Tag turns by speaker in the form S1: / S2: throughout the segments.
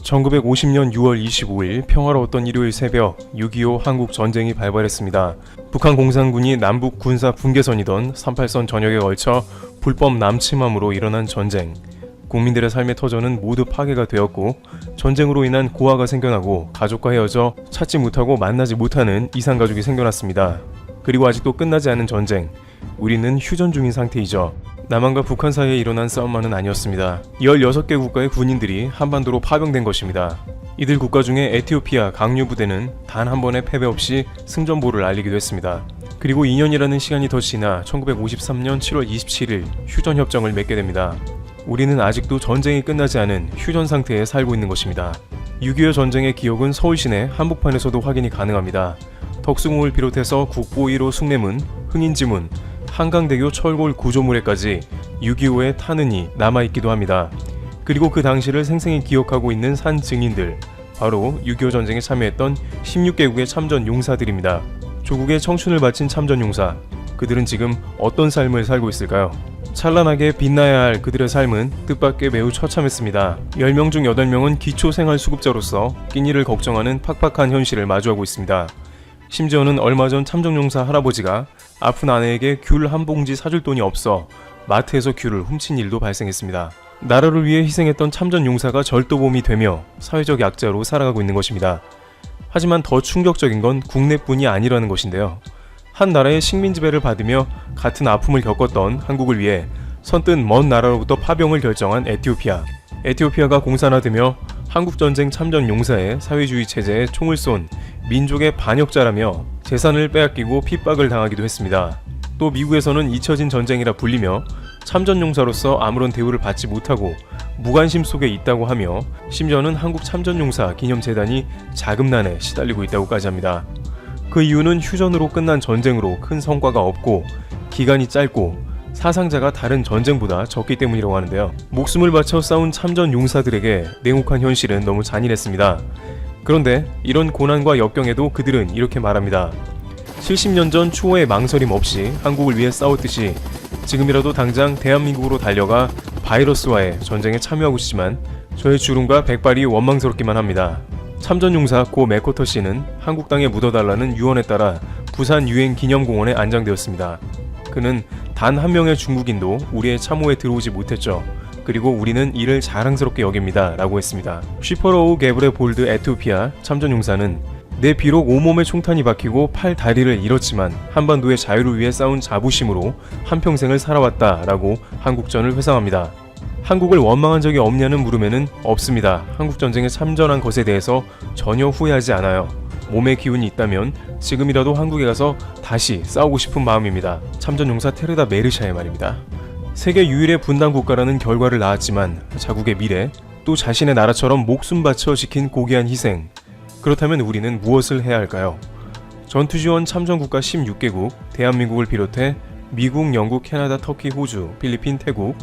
S1: 1950년 6월 25일 평화로웠던 일요일 새벽 6.25 한국 전쟁이 발발했습니다. 북한 공산군이 남북 군사 분계선이던 38선 전역에 걸쳐 불법 남침함으로 일어난 전쟁. 국민들의 삶의 터전은 모두 파괴가 되었고 전쟁으로 인한 고아가 생겨나고 가족과 헤어져 찾지 못하고 만나지 못하는 이산가족이 생겨났습니다. 그리고 아직도 끝나지 않은 전쟁. 우리는 휴전 중인 상태이죠. 남한과 북한 사이에 일어난 싸움만은 아니었습니다. 16개 국가의 군인들이 한반도로 파병된 것입니다. 이들 국가 중에 에티오피아 강류 부대는 단 한 번의 패배 없이 승전보를 알리기도 했습니다. 그리고 2년이라는 시간이 더 지나 1953년 7월 27일 휴전협정을 맺게 됩니다. 우리는 아직도 전쟁이 끝나지 않은 휴전 상태에 살고 있는 것입니다. 6.25 전쟁의 기억은 서울 시내 한복판에서도 확인이 가능합니다. 덕수궁을 비롯해서 국보 1호 숭례문, 흥인지문, 한강대교 철골 구조물에까지 6.25의 탄흔이 남아있기도 합니다. 그리고 그 당시를 생생히 기억하고 있는 산 증인들, 바로 6.25 전쟁에 참여했던 16개국의 참전 용사들입니다. 조국의 청춘을 바친 참전 용사, 그들은 지금 어떤 삶을 살고 있을까요? 찬란하게 빛나야 할 그들의 삶은 뜻밖의 매우 처참했습니다. 10명 중 8명은 기초생활수급자로서 끼니를 걱정하는 팍팍한 현실을 마주하고 있습니다. 심지어는 얼마 전 참전용사 할아버지가 아픈 아내에게 귤 한 봉지 사줄 돈이 없어 마트에서 귤을 훔친 일도 발생했습니다. 나라를 위해 희생했던 참전용사가 절도범이 되며 사회적 약자로 살아가고 있는 것입니다. 하지만 더 충격적인 건 국내뿐이 아니라는 것인데요. 한 나라의 식민지배를 받으며 같은 아픔을 겪었던 한국을 위해 선뜻 먼 나라로부터 파병을 결정한 에티오피아. 에티오피아가 공산화되며 한국전쟁 참전용사의 사회주의 체제에 총을 쏜 민족의 반역자라며 재산을 빼앗기고 핍박을 당하기도 했습니다. 또 미국에서는 잊혀진 전쟁이라 불리며 참전용사로서 아무런 대우를 받지 못하고 무관심 속에 있다고 하며 심지어는 한국 참전용사 기념재단이 자금난에 시달리고 있다고까지 합니다. 그 이유는 휴전으로 끝난 전쟁으로 큰 성과가 없고 기간이 짧고 사상자가 다른 전쟁보다 적기 때문이라고 하는데요. 목숨을 바쳐 싸운 참전 용사들에게 냉혹한 현실은 너무 잔인했습니다. 그런데 이런 고난과 역경에도 그들은 이렇게 말합니다. 70년 전 추호의 망설임 없이 한국을 위해 싸웠듯이 지금이라도 당장 대한민국으로 달려가 바이러스와의 전쟁에 참여하고 싶지만 저의 주름과 백발이 원망스럽기만 합니다. 참전용사 고 맥코터 씨는 한국 땅에 묻어달라는 유언에 따라 부산 유엔기념공원에 안장되었습니다. 그는 단 한 명의 중국인도 우리의 참호에 들어오지 못했죠. 그리고 우리는 이를 자랑스럽게 여깁니다. 라고 했습니다. 쉬퍼로우 게브레 볼드 에티오피아 참전용사는 내 비록 온몸에 총탄이 박히고 팔 다리를 잃었지만 한반도의 자유를 위해 싸운 자부심으로 한평생을 살아왔다. 라고 한국전을 회상합니다. 한국을 원망한 적이 없냐는 물음에는 없습니다. 한국전쟁에 참전한 것에 대해서 전혀 후회하지 않아요. 몸에 기운이 있다면 지금이라도 한국에 가서 다시 싸우고 싶은 마음입니다. 참전용사 테르다 메르샤의 말입니다. 세계 유일의 분단 국가라는 결과를 낳았지만 자국의 미래, 또 자신의 나라처럼 목숨 바쳐 지킨 고귀한 희생. 그렇다면 우리는 무엇을 해야 할까요? 전투지원 참전국가 16개국, 대한민국을 비롯해 미국, 영국, 캐나다, 터키, 호주, 필리핀, 태국,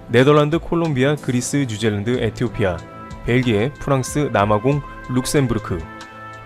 S1: 네덜란드, 콜롬비아, 그리스, 뉴질랜드, 에티오피아, 벨기에, 프랑스, 남아공, 룩셈부르크.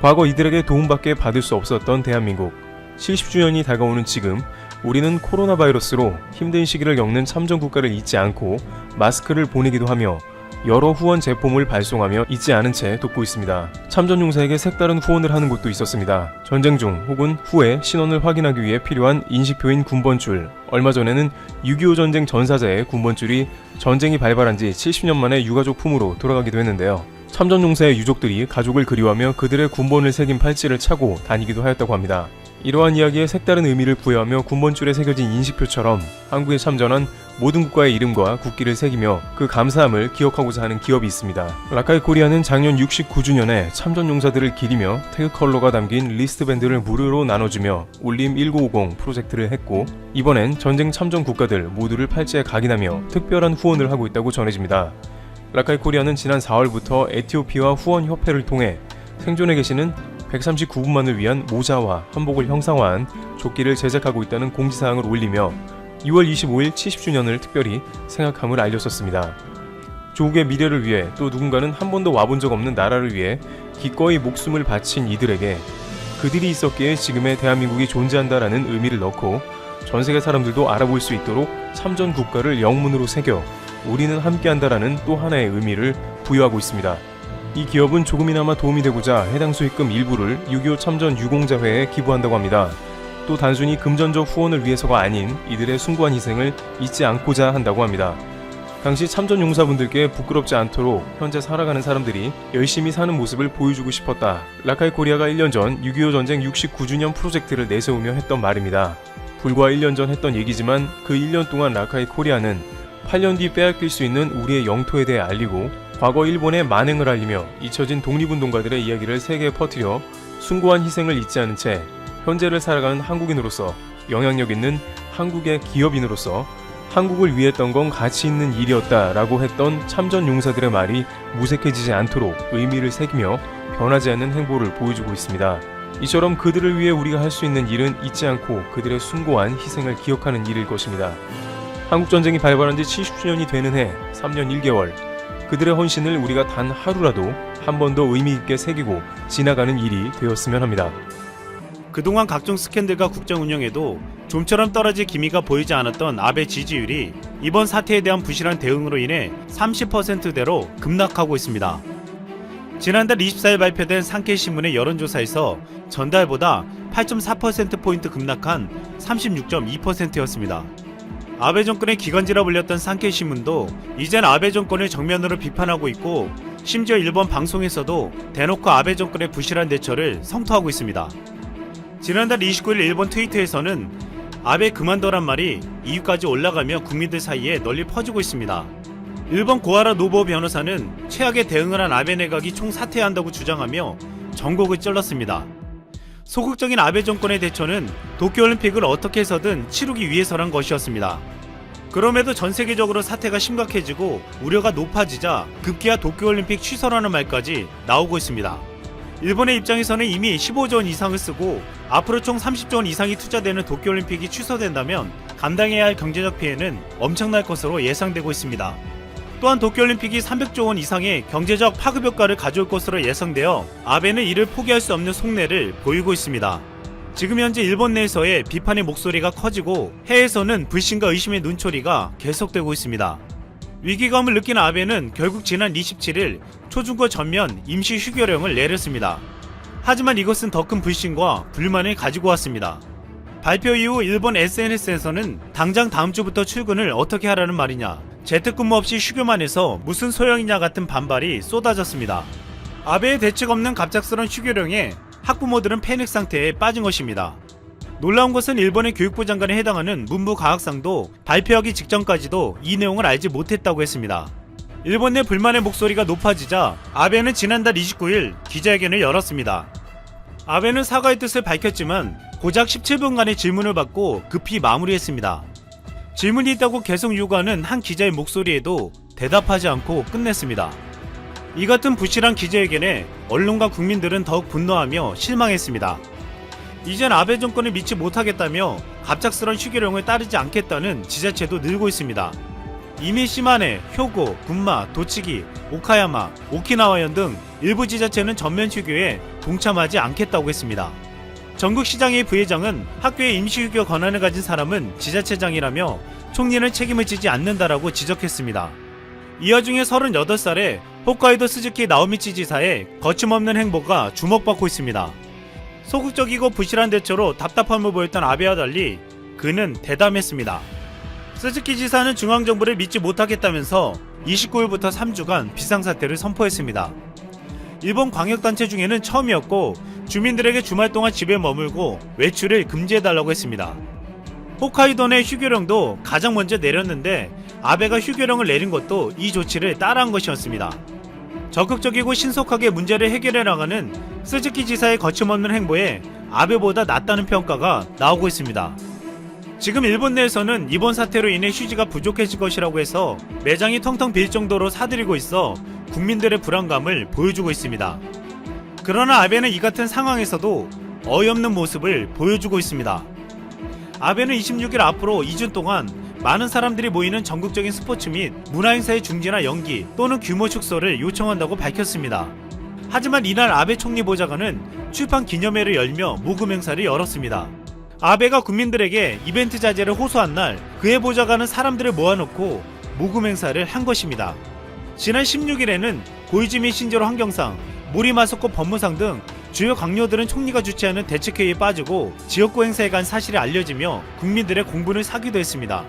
S1: 과거 이들에게 도움밖에 받을 수 없었던 대한민국. 70주년이 다가오는 지금 우리는 코로나 바이러스로 힘든 시기를 겪는 참전국가를 잊지 않고 마스크를 보내기도 하며 여러 후원 제품을 발송하며 잊지 않은 채 돕고 있습니다. 참전용사에게 색다른 후원을 하는 곳도 있었습니다. 전쟁 중 혹은 후에 신원을 확인하기 위해 필요한 인식표인 군번줄. 얼마 전에는 6.25 전쟁 전사자의 군번줄이 전쟁이 발발한 지 70년 만에 유가족 품으로 돌아가기도 했는데요. 참전용사의 유족들이 가족을 그리워하며 그들의 군번을 새긴 팔찌를 차고 다니기도 하였다고 합니다. 이러한 이야기에 색다른 의미를 부여하며 군번줄에 새겨진 인식표처럼 한국에 참전한 모든 국가의 이름과 국기를 새기며 그 감사함을 기억하고자 하는 기업이 있습니다. 라카이 코리아는 작년 69주년에 참전용사들을 기리며 태극 컬러가 담긴 리스트밴드를 무료로 나눠주며 울림 1950 프로젝트를 했고 이번엔 전쟁 참전 국가들 모두를 팔찌에 각인하며 특별한 후원을 하고 있다고 전해집니다. 라카이 코리아는 지난 4월부터 에티오피아 후원협회를 통해 생존해 계시는 139분만을 위한 모자와 한복을 형상화한 조끼를 제작하고 있다는 공지사항을 올리며 2월 25일 70주년을 특별히 생각함을 알렸었습니다. 조국의 미래를 위해 또 누군가는 한 번도 와본 적 없는 나라를 위해 기꺼이 목숨을 바친 이들에게 그들이 있었기에 지금의 대한민국이 존재한다라는 의미를 넣고 전세계 사람들도 알아볼 수 있도록 참전 국가를 영문으로 새겨 우리는 함께한다라는 또 하나의 의미를 부여하고 있습니다. 이 기업은 조금이나마 도움이 되고자 해당 수익금 일부를 6.25 참전 유공자회에 기부한다고 합니다. 또 단순히 금전적 후원을 위해서가 아닌 이들의 숭고한 희생을 잊지 않고자 한다고 합니다. 당시 참전 용사분들께 부끄럽지 않도록 현재 살아가는 사람들이 열심히 사는 모습을 보여주고 싶었다. 라카이 코리아가 1년 전 6.25 전쟁 69주년 프로젝트를 내세우며 했던 말입니다. 불과 1년 전 했던 얘기지만 그 1년 동안 라카이 코리아는 8년 뒤 빼앗길 수 있는 우리의 영토에 대해 알리고 과거 일본의 만행을 알리며 잊혀진 독립운동가들의 이야기를 세계에 퍼뜨려 숭고한 희생을 잊지 않은 채 현재를 살아가는 한국인으로서 영향력 있는 한국의 기업인으로서 한국을 위했던 건 가치 있는 일이었다라고 했던 참전 용사들의 말이 무색해지지 않도록 의미를 새기며 변하지 않는 행보를 보여주고 있습니다. 이처럼 그들을 위해 우리가 할 수 있는 일은 잊지 않고 그들의 숭고한 희생을 기억하는 일일 것입니다. 한국전쟁이 발발한 지 70주년이 되는 해 3년 1개월 그들의 헌신을 우리가 단 하루라도 한 번 더 의미 있게 새기고 지나가는 일이 되었으면 합니다.
S2: 그동안 각종 스캔들과 국정 운영에도 좀처럼 떨어질 기미가 보이지 않았던 아베 지지율이 이번 사태에 대한 부실한 대응으로 인해 30%대로 급락하고 있습니다. 지난달 24일 발표된 산케이신문의 여론조사에서 전달보다 8.4%포인트 급락한 36.2%였습니다. 아베 정권의 기관지라 불렸던 산케이신문도 이젠 아베 정권을 정면으로 비판하고 있고 심지어 일본 방송에서도 대놓고 아베 정권의 부실한 대처를 성토하고 있습니다. 지난달 29일 일본 트위터에서는 아베 그만둬란 말이 2위까지 올라가며 국민들 사이에 널리 퍼지고 있습니다. 일본 고하라 노부오 변호사는 최악의 대응을 한 아베 내각이 총사퇴해야 한다고 주장하며 전곡을 찔렀습니다. 소극적인 아베 정권의 대처는 도쿄올림픽을 어떻게 해서든 치르기 위해서란 것이었습니다. 그럼에도 전 세계적으로 사태가 심각해지고 우려가 높아지자 급기야 도쿄올림픽 취소라는 말까지 나오고 있습니다. 일본의 입장에서는 이미 15조 원 이상을 쓰고 앞으로 총 30조 원 이상이 투자되는 도쿄올림픽이 취소된다면 감당해야 할 경제적 피해는 엄청날 것으로 예상되고 있습니다. 또한 도쿄올림픽이 300조 원 이상의 경제적 파급 효과를 가져올 것으로 예상되어 아베는 이를 포기할 수 없는 속내를 보이고 있습니다. 지금 현재 일본 내에서의 비판의 목소리가 커지고 해외에서는 불신과 의심의 눈초리가 계속되고 있습니다. 위기감을 느낀 아베는 결국 지난 27일 초중고 전면 임시 휴교령을 내렸습니다. 하지만 이것은 더 큰 불신과 불만을 가지고 왔습니다. 발표 이후 일본 SNS에서는 당장 다음 주부터 출근을 어떻게 하라는 말이냐, 재택근무 없이 휴교만 해서 무슨 소용이냐 같은 반발이 쏟아졌습니다. 아베의 대책 없는 갑작스런 휴교령에 학부모들은 패닉 상태에 빠진 것입니다. 놀라운 것은 일본의 교육부 장관에 해당하는 문부과학상도 발표하기 직전까지도 이 내용을 알지 못했다고 했습니다. 일본 내 불만의 목소리가 높아지자 아베는 지난달 29일 기자회견을 열었습니다. 아베는 사과의 뜻을 밝혔지만 고작 17분간의 질문을 받고 급히 마무리했습니다. 질문이 있다고 계속 요구하는 한 기자의 목소리에도 대답하지 않고 끝냈습니다. 이 같은 부실한 기자회견에 언론과 국민들은 더욱 분노하며 실망했습니다. 이젠 아베 정권을 믿지 못하겠다며 갑작스런 휴교령을 따르지 않겠다는 지자체도 늘고 있습니다. 이미 시마네, 효고, 군마, 도치기, 오카야마, 오키나와현 등 일부 지자체는 전면 휴교에 동참하지 않겠다고 했습니다. 전국시장의 부회장은 학교에 임시휴교 권한을 가진 사람은 지자체장이라며 총리는 책임을 지지 않는다라고 지적했습니다. 이 와중에 38살의 홋카이도 스즈키 나오미치 지사의 거침없는 행보가 주목받고 있습니다. 소극적이고 부실한 대처로 답답함을 보였던 아베와 달리 그는 대담했습니다. 스즈키 지사는 중앙정부를 믿지 못하겠다면서 29일부터 3주간 비상사태를 선포했습니다. 일본 광역단체 중에는 처음이었고 주민들에게 주말 동안 집에 머물고 외출을 금지해달라고 했습니다. 홋카이도 내 휴교령도 가장 먼저 내렸는데 아베가 휴교령을 내린 것도 이 조치를 따라한 것이었습니다. 적극적이고 신속하게 문제를 해결해 나가는 스즈키 지사의 거침없는 행보에 아베보다 낫다는 평가가 나오고 있습니다. 지금 일본 내에서는 이번 사태로 인해 휴지가 부족해질 것이라고 해서 매장이 텅텅 빌 정도로 사들이고 있어 국민들의 불안감을 보여주고 있습니다. 그러나 아베는 이 같은 상황에서도 어이없는 모습을 보여주고 있습니다. 아베는 26일 앞으로 2주 동안 많은 사람들이 모이는 전국적인 스포츠 및 문화행사의 중지나 연기 또는 규모 축소를 요청한다고 밝혔습니다. 하지만 이날 아베 총리 보좌관은 출판 기념회를 열며 모금 행사를 열었습니다. 아베가 국민들에게 이벤트 자제를 호소한 날 그의 보좌관은 사람들을 모아놓고 모금 행사를 한 것입니다. 지난 16일에는 고이즈미 신제로 환경상, 모리마사코 법무상 등 주요 강요들은 총리가 주최하는 대책회의에 빠지고 지역구 행사에 간 사실이 알려지며 국민들의 공분을 사기도 했습니다.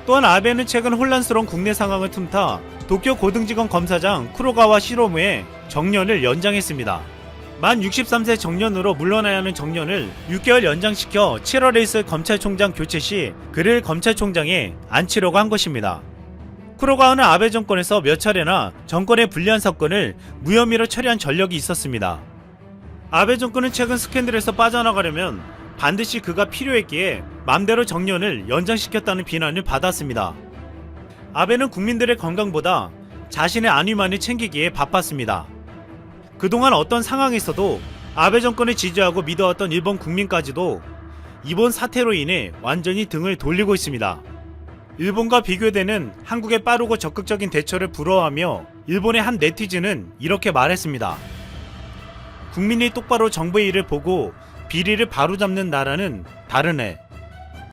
S2: 또한 아베는 최근 혼란스러운 국내 상황을 틈타 도쿄 고등지검 검사장 쿠로가와 시로무의 정년을 연장했습니다. 만 63세 정년으로 물러나야 하는 정년을 6개월 연장시켜 7월에 있을 검찰총장 교체 시 그를 검찰총장에 앉히려고 한 것입니다. 쿠로가와는 아베 정권에서 몇 차례나 정권에 불리한 사건을 무혐의로 처리한 전력이 있었습니다. 아베 정권은 최근 스캔들에서 빠져나가려면 반드시 그가 필요했기에 맘대로 정년을 연장시켰다는 비난을 받았습니다. 아베는 국민들의 건강보다 자신의 안위만을 챙기기에 바빴습니다. 그동안 어떤 상황에서도 아베 정권을 지지하고 믿어왔던 일본 국민까지도 이번 사태로 인해 완전히 등을 돌리고 있습니다. 일본과 비교되는 한국의 빠르고 적극적인 대처를 부러워하며 일본의 한 네티즌은 이렇게 말했습니다. 국민이 똑바로 정부의 일을 보고 비리를 바로잡는 나라는 다르네.